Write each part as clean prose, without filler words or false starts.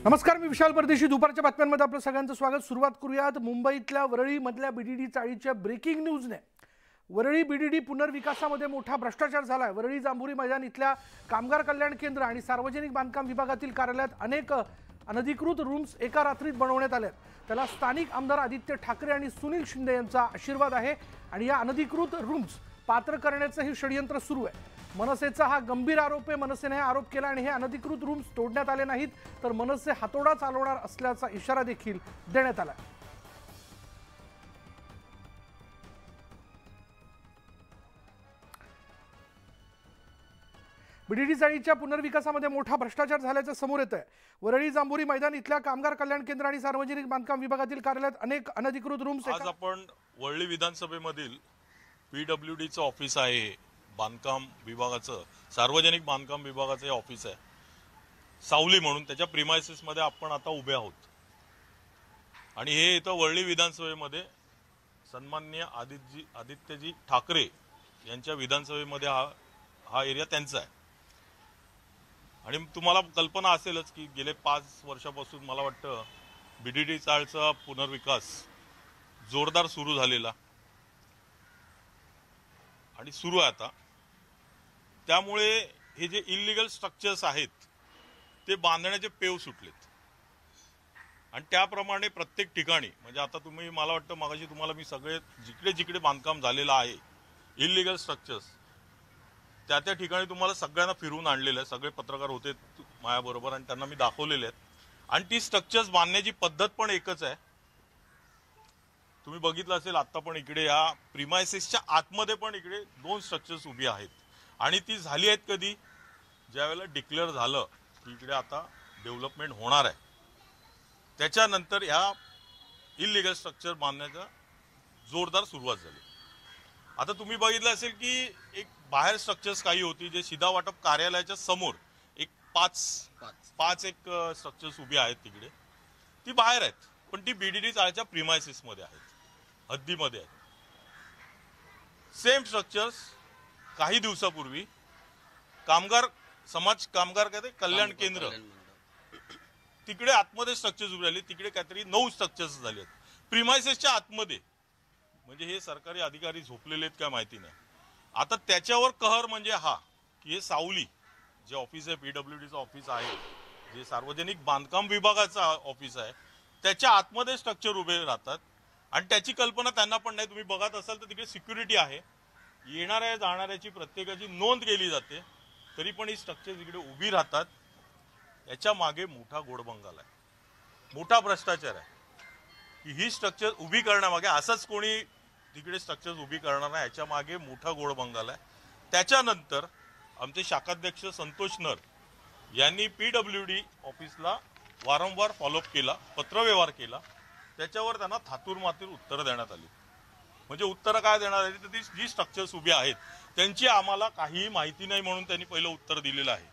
नमस्कार, मी विशाल परदेशी. दुपारच्या बातम्यांमध्ये आपलं सगळ्यांचं स्वागत. सुरुवात करूयात मुंबईतल्या वरळीमधल्या बीडीडी चाळीच्या ब्रेकिंग न्यूजने. वरळी बीडीडी पुनर्विकासामध्ये मोठा भ्रष्टाचार झालाय. वरळी जांभुरी मैदान इथल्या कामगार कल्याण केंद्र आणि सार्वजनिक बांधकाम विभागातील कार्यालयात अनेक अनधिकृत रूम्स एका रात्रीत बनवण्यात आल्यात. त्याला स्थानिक आमदार आदित्य ठाकरे आणि सुनील शिंदे यांचा आशीर्वाद आहे आणि या अनधिकृत रूम्स पात्र करण्याचं हे षडयंत्र सुरू आहे. मनसेचा हा गंभीर आरोप आहे. मनसेने आरोप केला आणि हे अनधिकृत रूम्स तोडण्यात आले नाहीत तर मनसे हातोडा चालवणार असल्याचा इशारा देखील देण्यात आला. बीडीडी चाळीच्या पुनर्विकासामध्ये मोठा भ्रष्टाचार झाल्याचं समोर येत आहे. वरळी जांभुरी मैदान इथल्या कामगार कल्याण केंद्र आणि सार्वजनिक बांधकाम विभागातील कार्यालयात अनेक अनधिकृत रूम्स. आज आपण वरळी विधानसभेमधील पीडब्ल्यूडीचं ऑफिस आहे, बांधकाम विभागाचं, सार्वजनिक बांधकाम विभागाचं हे ऑफिस आहे सावली म्हणून, त्याच्या प्रिमायसेस मध्ये आपण आता उभे आहोत. आणि हे इथं वरळी विधानसभेमध्ये सन्माननीय आदित्यजी ठाकरे यांच्या विधानसभेमध्ये हा एरिया त्यांचा आहे. आणि तुम्हाला कल्पना असेलच की गेले 5 वर्षापासून मला वाटतं बीडीडी चाळचा पुनर्विकास जोरदार सुरू झालेला आणि सुरू आहे आता. त्यामुळे हे जे इल्लीगल स्ट्रक्चर्स आहेत ते बांधण्याचे पेव सुटलेत आणि त्याप्रमाणे प्रत्येक ठिकाणी, म्हणजे आता तुम्ही, मला वाटतं मगाशी तुम्हाला मी सगळे जिकडे जिकडे बांधकाम झालेलं आहे इल्लीगल स्ट्रक्चर्स त्या ठिकाणी तुम्हाला सगळ्यांना फिरवून आणलेलं आहे. सगळे पत्रकार होते माझ्याबरोबर आणि त्यांना मी दाखवलेले आहेत. आणि ती स्ट्रक्चर्स बांधण्याची पद्धत पण एकच आहे. तुम्ही बघितलं असेल आता पण इकडे या प्रिमायसेसच्या आतमध्ये पण इकडे 2 स्ट्रक्चर्स उभी आहेत. आणि ती झाली आहेत कधी, ज्यावेळेला डिक्लेअर झालं की इकडे आता डेव्हलपमेंट होणार आहे, त्याच्यानंतर ह्या इल्लीगल स्ट्रक्चर बांधण्याचा जोरदार सुरुवात झाली. आता तुम्ही बघितलं असेल की एक बाहेर स्ट्रक्चर्स काही होती जे सीधा वाटप कार्यालयाच्या समोर एक 5 एक स्ट्रक्चर्स उभी आहेत तिकडे, ती बाहेर आहेत पण ती बीडीडी चाळच्या प्रिमायसेस मध्ये आहेत, हद्दीमध्ये आहेत. सेम स्ट्रक्चर्स काही दिवसापूर्वी कामगार कल्याण केंद्र तिकडे आतमध्ये स्ट्रक्चर्स उभी राहिली. तिकडे काहीतरी 9 स्ट्रक्चर्स झाले आहेत प्रिमायसेसच्या आतमध्ये. म्हणजे हे सरकारी अधिकारी झोपलेले आहेत काय माहिती नाही. आता त्याच्यावर कहर म्हणजे हा की हे सावली जे ऑफिस आहे, पीडब्ल्यूडीचं ऑफिस आहे, जे सार्वजनिक बांधकाम विभागाचं ऑफिस आहे, त्याच्या आतमध्ये स्ट्रक्चर उभे राहतात आणि त्याची कल्पना त्यांना पण नाही. तुम्ही बघत असाल तर तिकडे सिक्युरिटी आहे, येणाऱ्या जाणाऱ्याची प्रत्येकाची नोंद केली जाते, तरी पण ही स्ट्रक्चर इकडे उभी राहतात. याच्या मागे मोठा गोडबंगाल आहे, मोठा भ्रष्टाचार आहे की ही स्ट्रक्चर उभी करण्यामागे असंच कोणी तिकडे स्ट्रक्चर उभी करणार नाही, याच्या मागे मोठा गोडबंगाल आहे. त्याच्यानंतर आमचे शाखाध्यक्ष संतोष नर यांनी पीडब्ल्यूडी ऑफिसला वारंवार फॉलोअप केला, पत्रव्यवहार केला. त्याच्यावर त्यांना थातूर मातूर उत्तरं देण्यात आली. म्हणजे उत्तरं काय देणार आली तर ती जी स्ट्रक्चर्स उभी आहेत त्यांची आम्हाला काहीही माहिती नाही म्हणून त्यांनी पहिलं उत्तर दिलेलं आहे.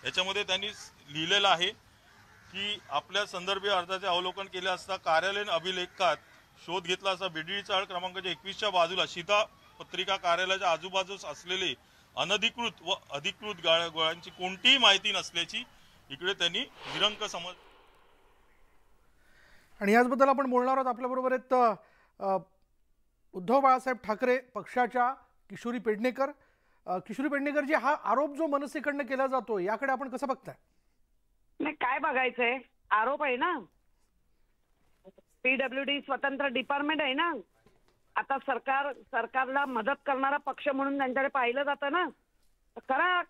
याच्यामध्ये त्यांनी लिहिलेलं आहे की आपल्या संदर्भी अर्जाचे अवलोकन केले असता कार्यालयीन अभिलेखात शोध घेतला असता बीडीडी चाळ क्रमांक 21च्या बाजूला सीता पत्रिका कार्यालयाच्या आजूबाजूस असलेले अनधिकृत व अधिकृत गाळ्यांची कोणतीही माहिती नसल्याची इकडे त्यांनी निरंक समज. आणि याचबद्दल आपण बोलणार आहोत. आपल्याबरोबर आहेत उद्धव बाळासाहेब ठाकरे पक्षाच्या किशोरी पेडणेकर. किशोरी पेडणेकर जी, हा आरोप जो मनसेकडनं केला जातो याकडे आपण कसं बघताय? नाही, काय बघायचंय, आरोप आहे ना. पीडब्ल्यूडी स्वतंत्र डिपार्टमेंट आहे ना. आता सरकारला मदत करणारा पक्ष म्हणून त्यांच्याकडे पाहिलं जातं ना. करा.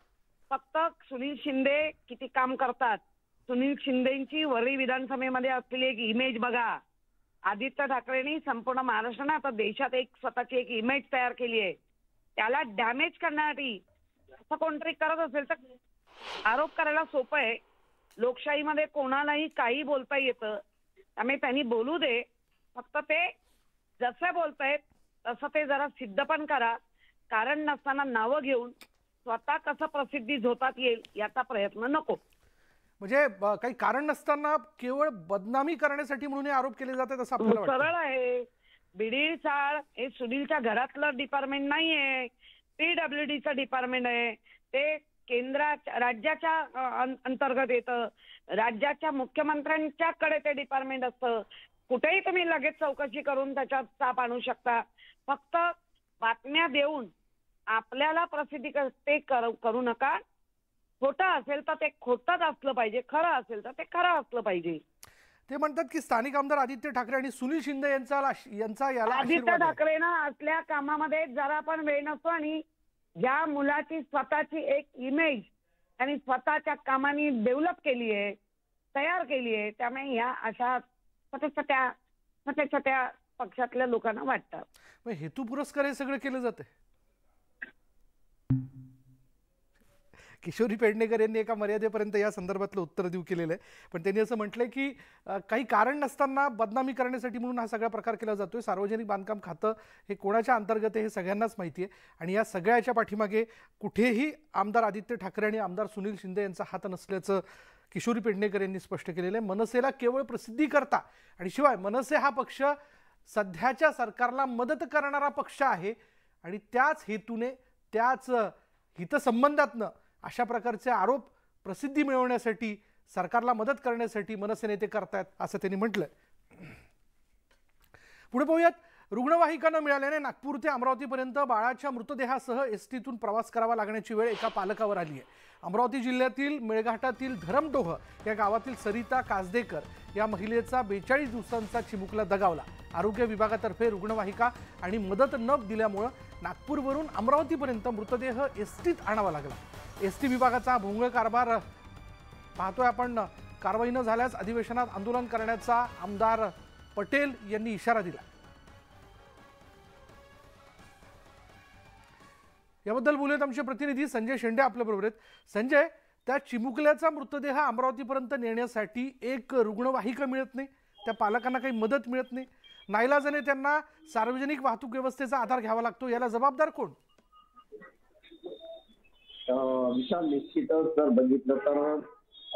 फक्त सुनील शिंदे किती काम करतात, सुनील शिंदेची वरळी विधानसभेमध्ये असलेली एक इमेज बघा. आदित्य ठाकरेंनी संपूर्ण महाराष्ट्राने आता देशात एक स्वतःची एक इमेज तयार केली आहे. त्याला डॅमेज करण्यासाठी असं कोणतरी करत असेल तर आरोप करायला सोपं आहे. लोकशाहीमध्ये कोणालाही काही बोलता येतं, त्यामुळे त्यांनी बोलू दे. फक्त ते जसं बोलतायत तसं ते जरा सिद्ध पण करा. कारण नसताना नावं घेऊन स्वतः कसं प्रसिद्धी झोतात येईल याचा प्रयत्न नको. म्हणजे काही कारण नसताना केवळ बदनामी करण्यासाठी म्हणून हे आरोप केले जातात असं आपल्याला वाटतं? सरळ आहे. बीडीडी चाळ हे सुनीलच्या घरातलं डिपार्टमेंट नाहीये, पीडब्ल्यूडीचं डिपार्टमेंट आहे. ते राज्याच्या अंतर्गत येतं, राज्याच्या मुख्यमंत्र्यांच्याकडे ते डिपार्टमेंट असतं. कुठेही तुम्ही लगेच चौकशी करून त्याच्यात साप आणू शकता. फक्त बातम्या देऊन आपल्याला प्रसिद्धी ते करू नका. खोटं असेल तर ते खोटंच असलं पाहिजे, खरं असेल तर ते खरं असलं पाहिजे. ते म्हणतात की स्थानिक आमदार आदित्य ठाकरे आणि सुनील शिंदे यांचा याला आदित्य आशीर्वाद आहे. ठाकरेंना असल्या कामामध्ये जरा पण वेळ नसतो आणि ज्या मुलाची स्वतःची एक इमेज आणि स्वतःच्या कामाने डेव्हलप केली आहे, तयार केली आहे, त्यामुळे या अशा छोट्या छोट्या पक्षातल्या लोकांना वाटतं. मग हेतू पुरस्कार हे सगळं केलं जाते. किशोरी पेडणेकर यांनी एका मर्यादेपर्यंत या संदर्भातलं उत्तर देऊ केलेलं आहे, पण त्यांनी असं म्हटलंय की काही कारण नसताना बदनामी करण्यासाठी म्हणून हा सगळा प्रकार केला जातोय. सार्वजनिक बांधकाम खातं हे कोणाच्या अंतर्गत आहे हे सगळ्यांनाच माहिती आहे आणि या सगळ्याच्या पाठीमागे कुठेही आमदार आदित्य ठाकरे आणि आमदार सुनील शिंदे यांचा हात नसल्याचं किशोरी पेडणेकर यांनी स्पष्ट केलेलं आहे. मनसेला केवळ प्रसिद्धी करता आणि शिवाय मनसे हा पक्ष सध्याच्या सरकारला मदत करणारा पक्ष आहे आणि त्याच हेतूने त्याच हितसंबंधातनं अशा प्रकारचे आरोप प्रसिद्धी मिळवण्यासाठी सरकारला मदत करण्यासाठी मनसे नेते करतायत असं त्यांनी म्हटलंय. पुढे पाहूयात. रुग्णवाहिका न मिळाल्याने नागपूर ते अमरावतीपर्यंत बाळाच्या मृतदेहासह एसटीतून प्रवास करावा लागण्याची वेळ एका पालकावर आली आहे. अमरावती जिल्ह्यातील मेळघाटातील धरमडोह या गावातील सरिता कासदेकर या महिलेचा 42 दिवसांचा चिमुकला दगावला. आरोग्य विभागातर्फे रुग्णवाहिका आणि मदत न दिल्यामुळे नागपूरवरून अमरावतीपर्यंत मृतदेह एसटीत आणावा लागला. एसटी विभागाचा भोंगळ कारभार पाहतोय आपण. कारवाई न झाल्यास अधिवेशनात आंदोलन करण्याचा आमदार पटेल यांनी इशारा दिला. याबद्दल बोलूयात आमचे प्रतिनिधी संजय शेंडे आपल्याबरोबर आहेत. संजय, त्या चिमुकल्याचा मृतदेह अमरावतीपर्यंत नेण्यासाठी एक रुग्णवाहिका मिळत नाही, त्या पालकांना काही मदत मिळत नाही, नाईलाजाने त्यांना सार्वजनिक वाहतूक व्यवस्थेचा आधार घ्यावा लागतो. याला जबाबदार कोण? विशाल, निश्चितच जर बघितलं तर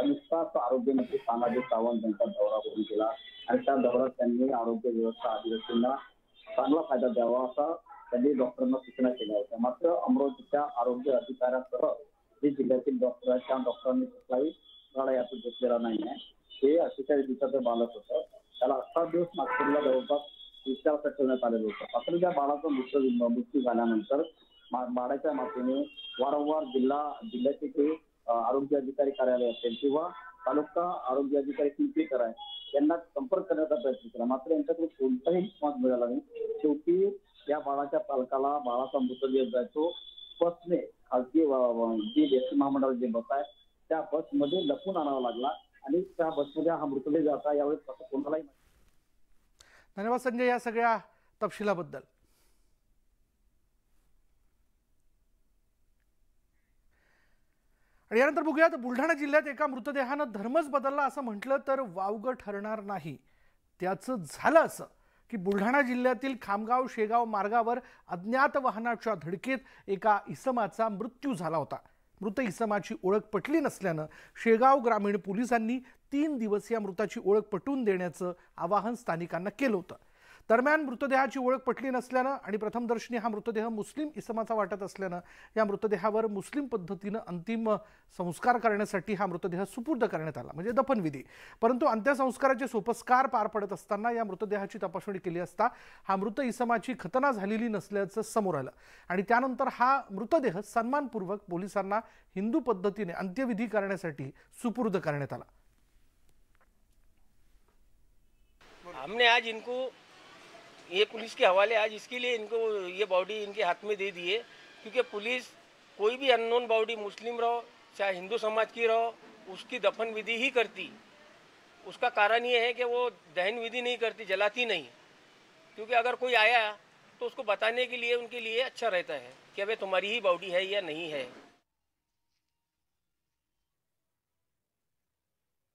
नुकताच आरोग्यमंत्री तानाजी सावंत यांचा दौरा करून केला आणि त्या दौऱ्यात त्यांनी आरोग्य व्यवस्था आदिवासींना चांगला फायदा द्यावा असा त्यांनी डॉक्टरांना सूचना केल्या होत्या. मात्र अमरावतीच्या आरोग्य अधिकाऱ्यासह जे जिल्ह्यातील डॉक्टर आहेत त्या डॉक्टरांनी कुठलाही लढा यातून घेतलेला नाही आहे. हे 48 दिवसाचं बालक होतं, त्याला 18 दिवस नागपूरला जवळपास विचारात ठेवण्यात आलेलं होतं. मात्र त्या बाळाचा मृत्यू झाल्यानंतर बाळाच्या मातेने वारंवार जिल्ह्याचे जे आरोग्य अधिकारी कार्यालय असेल किंवा तालुका आरोग्य अधिकारी पिंपरीकर आहे यांना संपर्क करण्याचा प्रयत्न केला, मात्र यांच्याकडे कोणताही रिस्पॉन्स मिळाला नाही. शेवटी या बाळाच्या पालकाला बाळाचा मृतदेह जायचो बसने खासगी जी एसटी महामंडळ जे बस आहे त्या बसमध्ये लपून आणावा लागला आणि त्या बसमध्ये हा मृतदेह जाता यावेळेस कोणालाही. धन्यवाद संजय या सगळ्या तपशिलाबद्दल. आणि यानंतर बघूयात. बुलढाणा जिल्ह्यात एका मृतदेहानं धर्मच बदलला असं म्हटलं तर वावगं ठरणार नाही. त्याचं झालं असं की बुलढाणा जिल्ह्यातील खामगाव शेगाव मार्गावर अज्ञात वाहनाच्या धडकेत एका इसमाचा मृत्यू झाला होता. मृत इसमाची ओळख पटली नसल्यानं शेगाव ग्रामीण पोलिसांनी 3 दिवस या मृताची ओळख पटवून देण्याचं आवाहन स्थानिकांना केलं होतं. दरम्यान मृतदेहाची ओळख पटली नसल्यानं आणि प्रथमदर्शनी हा मृतदेह मुस्लिम इसमाचा वाटत असल्यानं या मृतदेहावर मुस्लिम पद्धतीनं अंतिम संस्कार करण्यासाठी हा मृतदेह सुपूर्द करण्यात आला, म्हणजे दफनविधी. परंतु अंत्यसंस्काराचे सोपस्कार पार पडत असताना या मृतदेहाची तपासणी केली असता हा मृत इसमाची खतना झालेली नसल्याचं समोर आलं आणि त्यानंतर हा मृतदेह सन्मानपूर्वक पोलिसांना हिंदू पद्धतीने अंत्यविधी करण्यासाठी सुपूर्द करण्यात आला. हमने आज इनको ये पुलिस के हवाले आज इसके लिए इनको ये बॉडी इनके हाथ में दे दिए, क्योंकि पुलिस कोई भी अननोन बॉडी मुस्लिम रहो चाहे हिंदू समाज की रहो उसकी दफन विधि ही करती. उसका कारण ये है कि वो दहन विधि नहीं करती, जलाती नहीं, क्योंकि अगर कोई आया तो उसको बताने के लिए उनके लिए अच्छा रहता है कि अबे तुम्हारी ही बॉडी है या नहीं है.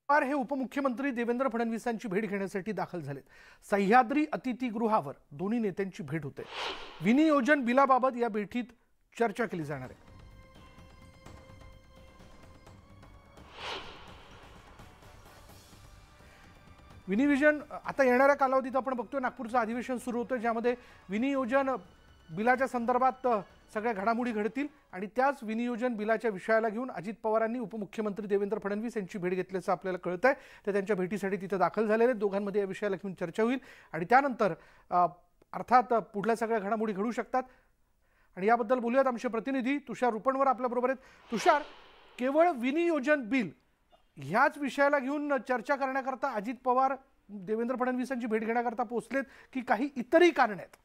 हे उपमुख्यमंत्री देवेंद्र फडणवीसांची भेट घेण्यासाठी दाखल झालेत. सह्याद्री अतिथीगृहावर दोन्ही नेत्यांची भेट होते. विनियोजन बिलाबाबत या भेटीत चर्चा केली जाणार आहे. विनियोजन आता येणाऱ्या कालावधीत आपण बघतोय नागपूरचं अधिवेशन सुरू होतं, ज्यामध्ये विनियोजन बिलाच्या संदर्भात सगळ्या घडामोडी घडतील आणि त्याच विनियोजन बिलाच्या विषयाला घेऊन अजित पवारांनी उपमुख्यमंत्री देवेंद्र फडणवीस यांची भेट घेतल्याचं आपल्याला कळत आहे। ते त्यांच्या भेटीसाठी तिथे दाखल झालेले आहेत। दोघांमध्ये या विषयाला घेऊन चर्चा होईल आणि त्यानंतर अर्थात पुढल्या सगळ्या घडामोडी घडू शकतात आणि याबद्दल बोलूयात आमचे प्रतिनिधी तुषार रुपणवर आपल्याबरोबर आहेत। तुषार, केवळ विनियोजन बिल ह्याच विषयाला घेऊन चर्चा करण्याकरता अजित पवार देवेंद्र फडणवीसांची भेट घेण्याकरता पोहोचलेत की काही इतरही कारण आहेत?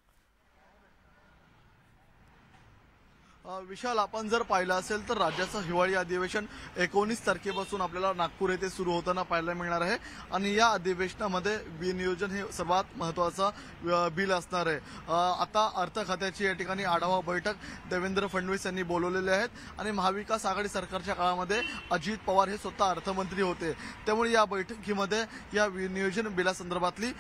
विशाल, आपण जर पाहिलं असेल तर राज्याचं हिवाळी अधिवेशन 19 तारखेपासून आपल्याला नागपूर येथे सुरू होताना पाहायला मिळणार आहे आणि या अधिवेशनामध्ये विनियोजन हे सर्वात महत्त्वाचं बिल असणार आहे। आता अर्थ खात्याची या ठिकाणी आढावा बैठक देवेंद्र फडणवीस यांनी बोलवलेली आहेत आणि महाविकास आघाडी सरकारच्या काळामध्ये अजित पवार हे स्वतः अर्थमंत्री होते, त्यामुळे या बैठकीमध्ये या विनियोजन बिलासंदर्भातली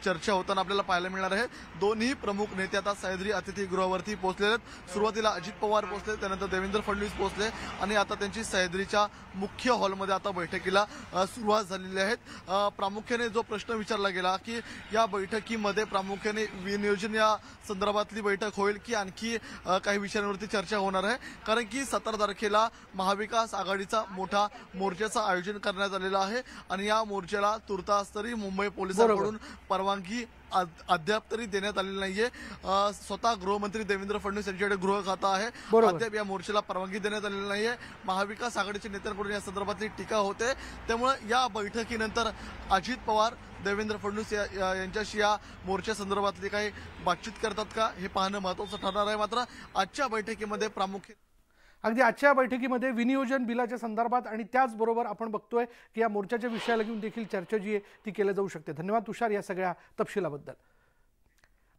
चर्चा होताना आपल्याला पाहायला मिळणार आहे। दोन्ही प्रमुख नेते आता सह्याद्री अतिथीगृहावरती पोहोचलेले आहेत। सुरुवातीला अजित पवार पोहोचले, त्यानंतर देवेंद्र फडणवीस पोहोचले आणि आता त्यांची सह्याद्रीच्या मुख्य हॉलमध्ये आता बैठकीला सुरुवात झालेली आहे। प्रामुख्याने जो प्रश्न विचारला गेला की या बैठकीमध्ये प्रामुख्याने विनियोजन या संदर्भातली बैठक होईल की आणखी काही विषयांवरती चर्चा होणार आहे, कारण की 17 तारखेला महाविकास आघाडीचा मोठा मोर्चाचं आयोजन करण्यात आलेलं आहे आणि या मोर्चाला तुर्तास तरी मुंबई पोलिसांकडून परवानगी अद्याप तरी देण्यात आलेली नाहीये। स्वतः गृहमंत्री देवेंद्र फडणवीस यांच्याकडे गृह खातं आहे, अद्याप या मोर्चाला परवानगी देण्यात आलेली नाहीये। महाविकास आघाडीच्या नेत्यांकडून या संदर्भातली टीका होते, त्यामुळे या बैठकीनंतर अजित पवार देवेंद्र फडणवीस यांच्याशी या मोर्चा संदर्भातली काही बातचीत करतात का हे पाहणं महत्त्वाचं ठरणार आहे। मात्र आजच्या बैठकीमध्ये प्रामुख्याने अगदी आजच्या बैठकीमध्ये विनियोजन बिलाच्या संदर्भात आणि त्याचबरोबर आपण बघतोय की या मोर्चाच्या विषयाला घेऊन देखील चर्चा जी आहे ती केली जाऊ शकते। धन्यवाद तुषार या सगळ्या तपशिलाबद्दल।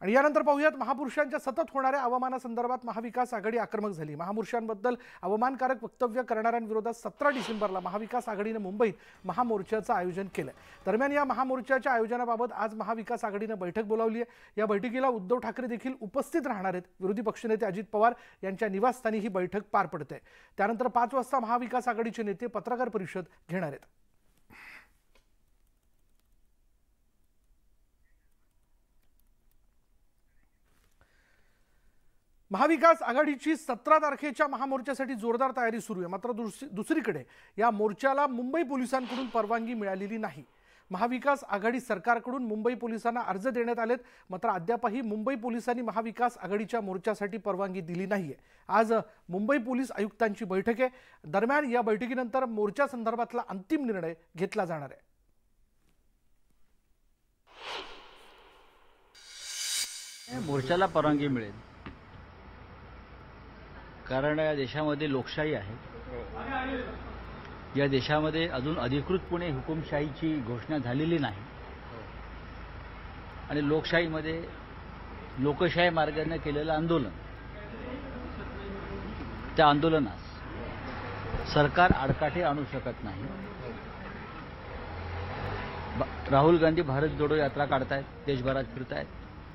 आणि यानंतर पाहूयात महापुरुषांच्या सतत होणाऱ्या अवमानासंदर्भात महाविकास आघाडी आक्रमक झाली। महापुरुषांबद्दल अवमानकारक वक्तव्य करणाऱ्यांविरोधात 17 डिसेंबरला महाविकास आघाडीने मुंबईत महामोर्चाचं आयोजन केलं। दरम्यान या महामोर्चाच्या आयोजनाबाबत आज महाविकास आघाडीने बैठक बोलावली आहे। या बैठकीला उद्धव ठाकरे देखील उपस्थित राहणार आहेत। विरोधी पक्षनेते अजित पवार यांच्या निवासस्थानी ही बैठक पार पडते। त्यानंतर 5 वाजता महाविकास आघाडीचे नेते पत्रकार परिषद घेणार आहेत। महाविकास आघाडीची 17 तारखेच्या महामोर्चासाठी जोरदार तयारी सुरू आहे। मात्र दुसरीकडे या मोर्चाला मुंबई पोलिसांकडून परवानगी मिळालेली नाही। महाविकास आघाडी सरकारकडून मुंबई पोलिसांना अर्ज देण्यात आलेत, मात्र अद्यापही मुंबई पोलिसांनी महाविकास आघाडीच्या मोर्चासाठी परवानगी दिली नाहीये। आज मुंबई पोलीस आयुक्तांची बैठक आहे। दरम्यान या बैठकीनंतर मोर्चा संदर्भातला अंतिम निर्णय घेतला जाणार आहे। मोर्चाला परवानगी मिळेल, कारण या देशामध्ये लोकशाही आहे। या देशामध्ये अजून अधिकृतपणे हुकुमशाहीची घोषणा झालेली नाही आणि लोकशाहीमध्ये लोकशाही मार्गाने केलेलं आंदोलन, त्या आंदोलनास सरकार आडकाठी आणू शकत नाही। राहुल गांधी भारत जोडो यात्रा काढतायत, देशभरात फिरतायत,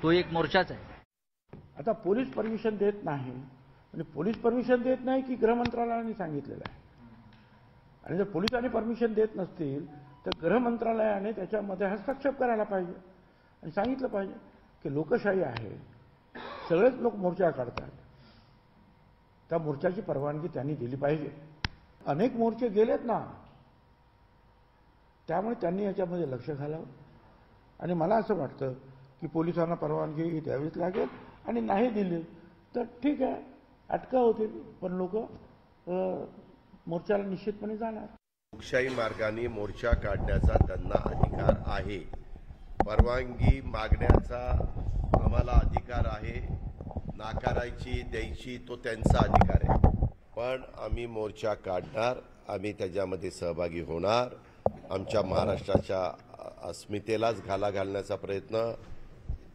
तो एक मोर्चाच आहे। आता पोलीस परमिशन देत नाही आणि पोलीस परमिशन देत नाही की गृह मंत्रालयाने सांगितलेलं आहे, आणि जर पोलिसांनी परमिशन देत नसतील तर गृह मंत्रालयाने त्याच्यामध्ये हस्तक्षेप करायला पाहिजे आणि सांगितलं पाहिजे की लोकशाही आहे, सगळेच लोक मोर्चा काढतात, त्या मोर्चाची परवानगी त्यांनी दिली पाहिजे। अनेक मोर्चे गेलेत ना, त्यामुळे त्यांनी याच्यामध्ये लक्ष घालावं आणि मला असं वाटतं की पोलिसांना परवानगी द्यावीच लागेल आणि नाही दिली तर ठीक आहे, अटका होतील, पण लोक मोर्चाला निश्चितपणे जाणार। लोकशाही मार्गाने मोर्चा काढण्याचा त्यांना अधिकार आहे, परवानगी मागण्याचा आम्हाला अधिकार आहे, नाकारायची द्यायची तो त्यांचा अधिकार आहे, पण आम्ही मोर्चा काढणार, आम्ही त्याच्यामध्ये सहभागी होणार। आमच्या महाराष्ट्राच्या अस्मितेलाच घाला घालण्याचा प्रयत्न,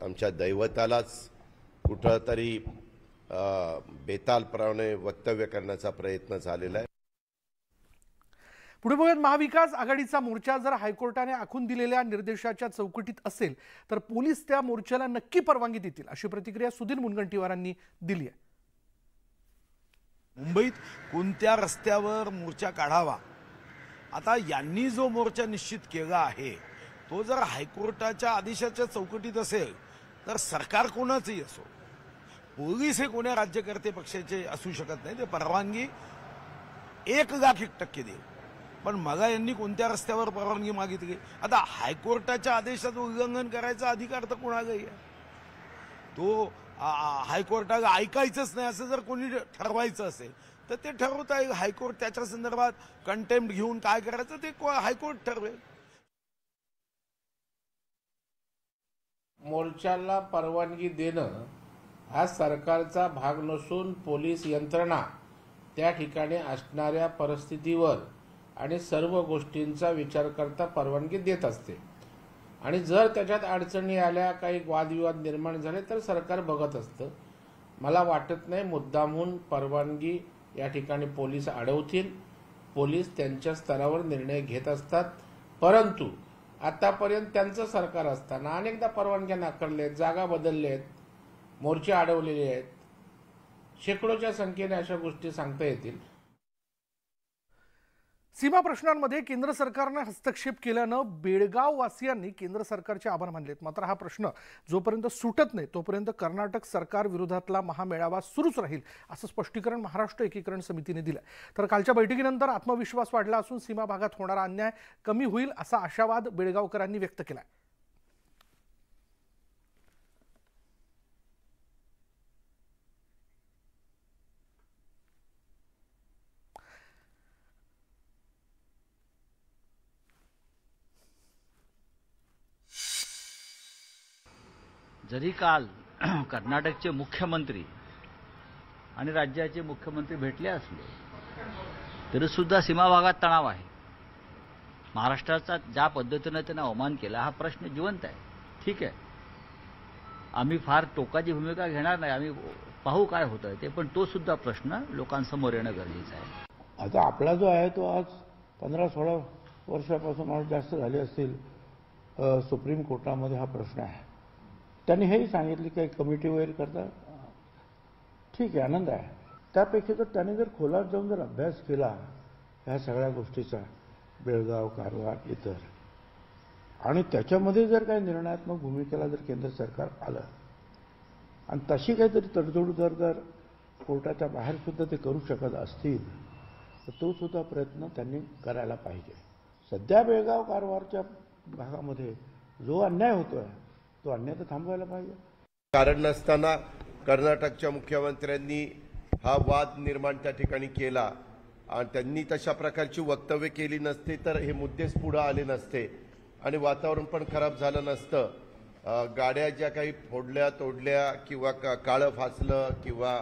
आमच्या दैवतालाच कुठंतरी बेतालप्रमाणे वक्तव्य करण्याचा प्रयत्न झालेला आहे। पुढे बघूयात, महाविकास आघाडीचा मोर्चा जर हायकोर्टाने आखून दिलेल्या निर्देशाच्या चौकटीत असेल तर पोलीस त्या मोर्चाला नक्की परवानगी देतील, अशी प्रतिक्रिया सुधीर मुनगंटीवारांनी दिली आहे। मुंबईत कोणत्या रस्त्यावर मोर्चा काढावा, आता यांनी जो मोर्चा निश्चित केला आहे तो जर हायकोर्टाच्या आदेशाच्या चौकटीत असेल तर सरकार कोणाचंही असो, पोलीस हे कोण्या राज्यकर्ते पक्षाचे असू शकत नाही, ते परवानगी 1,00,000% देईल. पण मगा यांनी कोणत्या रस्त्यावर परवानगी मागितली? आता हायकोर्टाच्या आदेशाचं उल्लंघन करायचा अधिकार तर कोणालाही आहे. तो हायकोर्टाला ऐकायचंच नाही असं जर कोणी ठरवायचं असेल तर ते ठरवता येईल. हायकोर्ट त्याच्या संदर्भात कंटेम्प्ट घेऊन काय करायचं ते हायकोर्ट ठरवेल. मोर्चाला परवानगी देणं हा सरकारचा भाग नसून पोलीस यंत्रणा त्या ठिकाणी असणाऱ्या परिस्थितीवर आणि सर्व गोष्टींचा विचार करता परवानगी देत असते. आणि जर त्याच्यात अडचणी आल्या, काही वादविवाद निर्माण झाले तर सरकार बघत असतं. मला वाटत नाही मुद्दामहून परवानगी या ठिकाणी पोलीस अडवतील. पोलीस त्यांच्या स्तरावर निर्णय घेत असतात. परंतु आतापर्यंत त्यांचं सरकार असताना अनेकदा परवानग्या नाकारल्या आहेत, जागा बदलल्या आहेत, मोर्चे अडवलेले आहेत. शेकडोच्या संख्येने अशा गोष्टी सांगता येतील. सीमा प्रश्नांमध्ये केंद्र सरकारने हस्तक्षेप केल्यानं बेळगाव वासियांनी केंद्र सरकारचे आभार मानलेत. मात्र हा प्रश्न जोपर्यंत सुटत नाही तोपर्यंत कर्नाटक सरकार विरोधातला महामेळावा सुरूच राहील असं स्पष्टीकरण महाराष्ट्र एकीकरण समितीने दिलं. तर कालच्या बैठकीनंतर आत्मविश्वास वाढला असून सीमा भागात होणारा अन्याय कमी होईल असा आशावाद बेळगावकरांनी व्यक्त केला. जरी काल कर्नाटकचे मुख्यमंत्री आणि राज्याचे मुख्यमंत्री भेटले असले तरी सुद्धा सीमा भागात तणाव आहे. महाराष्ट्राचा ज्या पद्धतीने त्यांना अवमान केला हा प्रश्न जिवंत आहे. ठीक आहे, आम्ही फार टोकाची भूमिका घेणार नाही, आम्ही पाहू काय होतं ते, पण तो सुद्धा प्रश्न लोकांसमोर येणं गरजेचं आहे. आता आपला जो आहे तो आज 15-16 वर्षापासून आज जास्त झाले असतील सुप्रीम कोर्टामध्ये हा प्रश्न आहे. त्यांनी हेही सांगितले की कमिटी वगैरे करता, ठीक आहे, आनंद आहे. त्यापेक्षा तर त्यांनी जर खोलात जाऊन जर अभ्यास केला ह्या सगळ्या गोष्टीचा, बेळगाव, कारवार, इतर, आणि त्याच्यामध्ये जर काही निर्णयात्मक भूमिकेला जर केंद्र सरकार आलं आणि तशी काहीतरी तडजोड जर कोर्टाच्या बाहेर सुद्धा ते करू शकत असतील तर तो सुद्धा प्रयत्न त्यांनी करायला पाहिजे. सध्या बेळगाव, कारवारच्या भागामध्ये जो अन्याय होतोय तो अन्याय तर थांबवायला पाहिजे. कारण नसताना कर्नाटकच्या मुख्यमंत्र्यांनी हा वाद निर्माण त्या ठिकाणी केला आणि त्यांनी तशा प्रकारची वक्तव्य केली नसती तर हे मुद्देच पुढे आले नसते आणि वातावरण पण खराब झालं नसतं. गाड्या ज्या काही फोडल्या तोडल्या किंवा काळं फासलं किंवा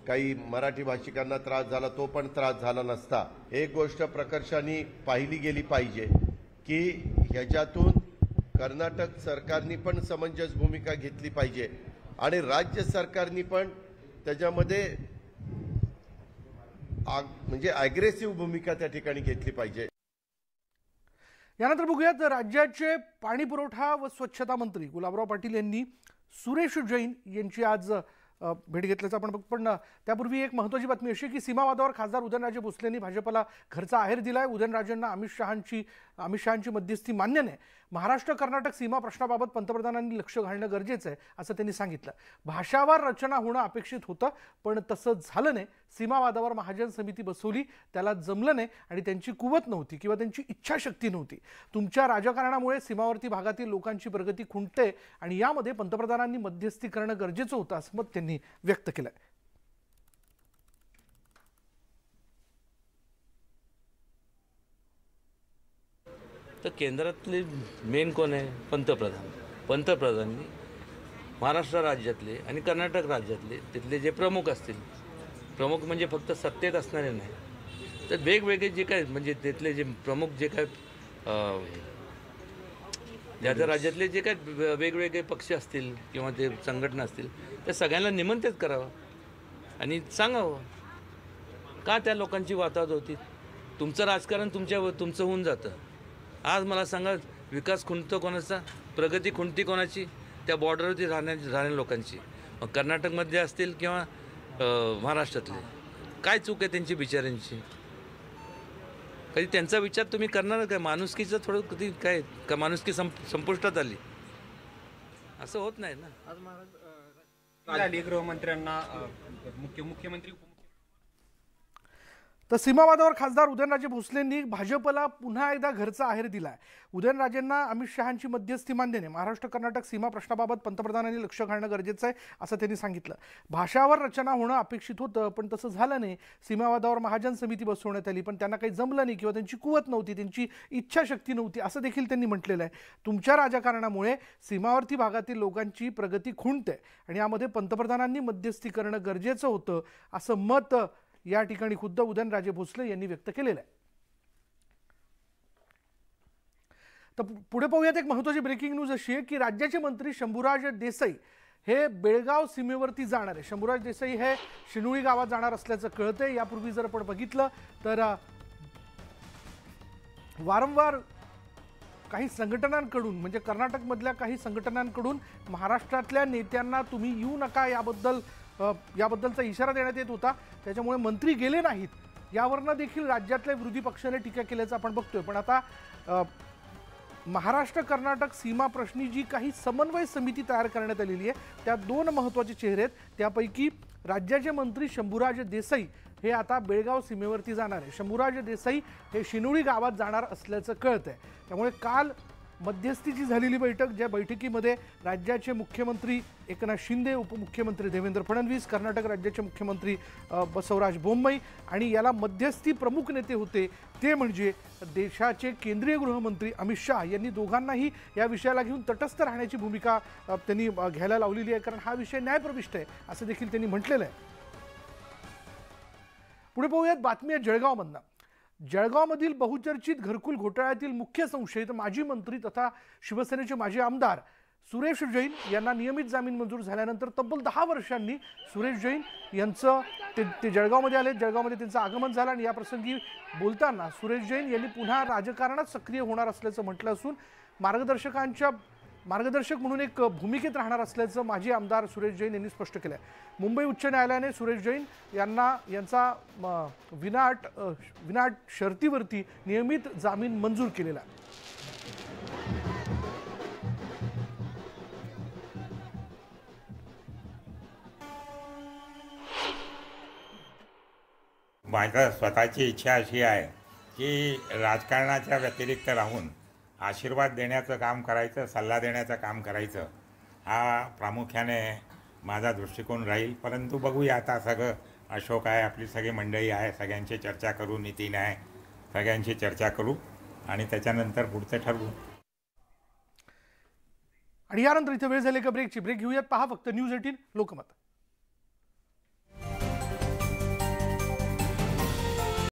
काही मराठी भाषिकांना त्रास झाला तो पण त्रास झाला नसता. एक गोष्ट प्रकर्षाने पाहिली गेली पाहिजे की ह्याच्यातून कर्नाटक सरकारनी पण समंजस भूमिका घेतली पाहिजे आणि राज्य सरकारनी पण त्याच्यामध्ये म्हणजे अग्रेसिव्ह भूमिका त्या ठिकाणी घेतली पाहिजे. यानंतर बघूयात राज्याचे पाणी पुरवठा व स्वच्छता मंत्री गुलाबराव पाटील यांनी सुरेश जैन यांची आज भेट घेतल्याचं आपण पण त्यापूर्वी एक महत्त्वाची बातमी अशी की सीमा वादावर खासदार उदयनराजे भोसलेंनी भाजपला घरचा आहेर दिलाय. उदयनराजेंना अमित शहांची मध्यस्थी मान्य नाही. महाराष्ट्र कर्नाटक सीमा प्रश्नाबाबत पंतप्रधानांनी लक्ष घालणं गरजेचं आहे असं त्यांनी सांगितलं. भाषावार रचना होणं अपेक्षित होतं पण तसं झालं नाही. सीमा वादावर महाजन समिती बसवली, त्याला जमलं नाही आणि त्यांची कुवत नव्हती किंवा त्यांची इच्छाशक्ती नव्हती. तुमच्या राजकारणामुळे सीमावर्ती भागातील लोकांची प्रगती खुंटते आणि यामध्ये पंतप्रधानांनी मध्यस्थी करणं गरजेचं होतं असं मत त्यांनी व्यक्त केलं. तर केंद्रातले मेन कोण आहे? पंतप्रधानांनी महाराष्ट्र राज्यातले आणि कर्नाटक राज्यातले तिथले जे प्रमुख असतील, प्रमुख म्हणजे फक्त सत्तेत असणारे नाही तर वेगवेगळे जे काय म्हणजे तिथले जे प्रमुख जे काय ज्या त्या राज्यातले जे काय वेगवेगळे पक्ष असतील किंवा ते संघटना असतील त्या सगळ्यांना निमंत्रित करावं आणि सांगावं का त्या लोकांची वातावत होती. तुमचं राजकारण तुमचं होऊन जातं. आज मला सांगा, विकास खुंटतो कोणाचा, प्रगती खुंटती कोणाची? त्या बॉर्डरवरती राहणाऱ्या लोकांची. मग कर्नाटकमध्ये असतील किंवा महाराष्ट्रातले, काय चूक आहे त्यांची बिचाऱ्यांची? कधी त्यांचा विचार तुम्ही करणार काय? माणुसकीचं थोडं कधी काय का माणुसकी संपुष्टात आली? असं होत नाही ना. आज महाराज झाली गृहमंत्र्यांना मुख्यमंत्री तर सीमावादावर खासदार उदयनराजे भोसलेंनी भाजपला पुन्हा एकदा घरचा आहेर दिलाय. उदयनराजेंना अमित शहांची मध्यस्थी मान्य. महाराष्ट्र कर्नाटक सीमा प्रश्नाबाबत पंतप्रधानांनी लक्ष घालणं गरजेचं आहे असं त्यांनी सांगितलं. भाषावर रचना होणं अपेक्षित होतं पण तसं झालं नाही. सीमावादावर महाजन समिती बसवण्यात आली पण त्यांना काही जमलं नाही किंवा त्यांची कुवत नव्हती, त्यांची इच्छाशक्ती नव्हती असं देखील त्यांनी म्हटलेलं आहे. तुमच्या राजकारणामुळे सीमावर्ती भागातील लोकांची प्रगती खुंटते आणि यामध्ये पंतप्रधानांनी मध्यस्थी करणं गरजेचं होतं असं मत या ठिकाणी खुद्द उदयनराजे भोसले यांनी व्यक्त केलेलं आहे. तर पुढे पाहूयात एक महत्त्वाची ब्रेकिंग न्यूज अशी आहे की राज्याचे मंत्री शंभूराज देसाई हे बेळगाव सीमेवरती जाणार आहे. शंभूराज देसाई हे शिनुळी गावात जाणार असल्याचं कळतंय. यापूर्वी जर आपण बघितलं तर वारंवार काही संघटनांकडून म्हणजे कर्नाटकमधल्या काही संघटनांकडून महाराष्ट्रातल्या नेत्यांना तुम्ही येऊ नका याबद्दलचा इशारा देण्यात येत होता. त्याच्यामुळे मंत्री गेले नाहीत यावरनं देखील राज्यातल्या विरोधी पक्षाने टीका केल्याचं आपण बघतोय. पण आता महाराष्ट्र कर्नाटक सीमा प्रश्नी जी काही समन्वय समिती तयार करण्यात आलेली आहे त्या दोन महत्त्वाचे चेहरे आहेत. त्यापैकी राज्याचे मंत्री शंभूराज देसाई हे आता बेळगाव सीमेवरती जाणार आहे. शंभूराज देसाई हे शिनुळी गावात जाणार असल्याचं कळतंय. त्यामुळे काल मध्यस्थीची झालेली बैठक, ज्या बैठकीमध्ये राज्याचे मुख्यमंत्री एकनाथ शिंदे, उपमुख्यमंत्री देवेंद्र फडणवीस, कर्नाटक राज्याचे मुख्यमंत्री बसवराज बोम्मई आणि याला मध्यस्थी प्रमुख नेते होते ते म्हणजे देशाचे केंद्रीय गृहमंत्री अमित शहा यांनी दोघांनाही या विषयाला घेऊन तटस्थ राहण्याची भूमिका त्यांनी घ्यायला लावलेली आहे. कारण हा विषय न्यायप्रविष्ट आहे असं देखील त्यांनी म्हटलेलं आहे. पुढे पाहूयात बातमी आहे जळगावमधनं. जळगावमधील बहुचर्चित घरकुल घोटाळ्यातील मुख्य संशयित माजी मंत्री तथा शिवसेनेचे माजी आमदार सुरेश जैन यांना नियमित जामीन मंजूर झाल्यानंतर तब्बल 10 वर्षांनी सुरेश जैन यांचं ते जळगावमध्ये आले. जळगावमध्ये त्यांचं आगमन झालं आणि याप्रसंगी बोलताना सुरेश जैन यांनी पुन्हा राजकारणात सक्रिय होणार असल्याचं म्हटलं असून मार्गदर्शक म्हणून एक भूमिकेत राहणार असल्याचं माजी आमदार सुरेश जैन यांनी स्पष्ट केलं आहे. मुंबई उच्च न्यायालयाने सुरेश जैन यांचा विनाट शर्तीवरती नियमित जामीन मंजूर केलेला आहे. माझं स्वतःची इच्छा अशी आहे की राजकारणाच्या व्यतिरिक्त राहून आशीर्वाद देण्याचं काम करायचं, सल्ला देण्याचं काम करायचं, हा प्रामुख्याने माझा दृष्टिकोन राहील. परंतु बघूया आता सगळं अशोक आहे, आपली सगळी मंडळी आहे, सगळ्यांची चर्चा करू, नितीन आहे, सगळ्यांची चर्चा करू आणि त्याच्यानंतर पुढचं ठरवू. आणि यानंतर इथे वेळ झाली का ब्रेकची. ब्रेक घेऊयात. पहा फक्त न्यूज 18 लोकमत.